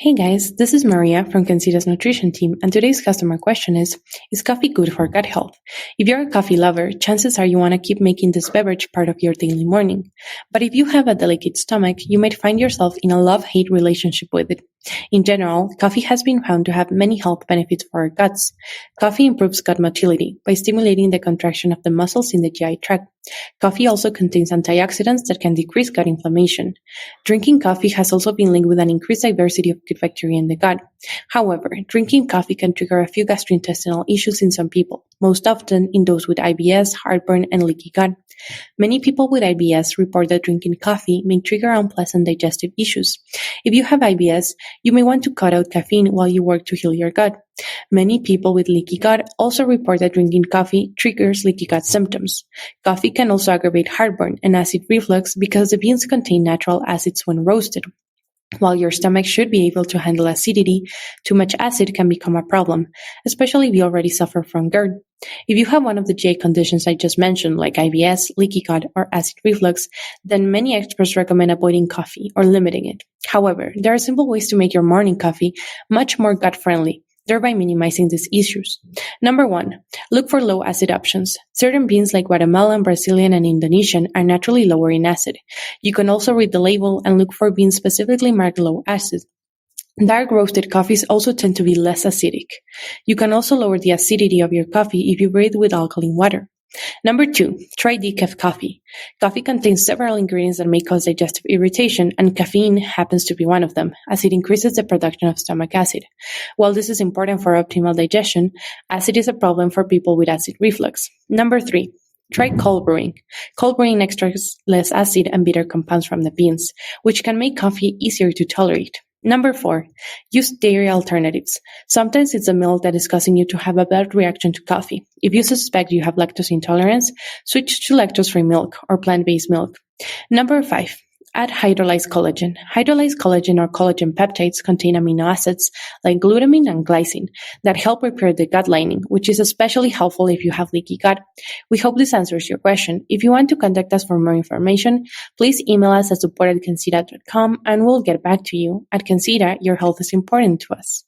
Hey guys, this is Maria from CanXida's nutrition team, and today's customer question is coffee good for gut health? If you're a coffee lover, chances are you want to keep making this beverage part of your daily morning. But if you have a delicate stomach, you might find yourself in a love-hate relationship with it. In general, coffee has been found to have many health benefits for our guts. Coffee improves gut motility by stimulating the contraction of the muscles in the GI tract. Coffee also contains antioxidants that can decrease gut inflammation. Drinking coffee has also been linked with an increased diversity of good bacteria in the gut. However, drinking coffee can trigger a few gastrointestinal issues in some people, most often in those with IBS, heartburn, and leaky gut. Many people with IBS report that drinking coffee may trigger unpleasant digestive issues. If you have IBS, you may want to cut out caffeine while you work to heal your gut. Many people with leaky gut also report that drinking coffee triggers leaky gut symptoms. Coffee can also aggravate heartburn and acid reflux because the beans contain natural acids when roasted. While your stomach should be able to handle acidity, too much acid can become a problem, especially if you already suffer from GERD. If you have one of the GI conditions I just mentioned, like IBS, leaky gut, or acid reflux, then many experts recommend avoiding coffee or limiting it. However, there are simple ways to make your morning coffee much more gut-friendly, thereby minimizing these issues. Number 1, look for low-acid options. Certain beans like Guatemalan, Brazilian, and Indonesian are naturally lower in acid. You can also read the label and look for beans specifically marked low acid. Dark roasted coffees also tend to be less acidic. You can also lower the acidity of your coffee if you brew it with alkaline water. Number 2, try decaf coffee. Coffee contains several ingredients that may cause digestive irritation, and caffeine happens to be one of them, as it increases the production of stomach acid. While this is important for optimal digestion, acid is a problem for people with acid reflux. Number 3, try cold brewing. Cold brewing extracts less acid and bitter compounds from the beans, which can make coffee easier to tolerate. Number 4, use dairy alternatives. Sometimes it's the milk that is causing you to have a bad reaction to coffee. If you suspect you have lactose intolerance, switch to lactose-free milk or plant-based milk. Number 5, add hydrolyzed collagen. Hydrolyzed collagen or collagen peptides contain amino acids like glutamine and glycine that help repair the gut lining, which is especially helpful if you have leaky gut. We hope this answers your question. If you want to contact us for more information, please email us at support@cancida.com and we'll get back to you. At CanXida, your health is important to us.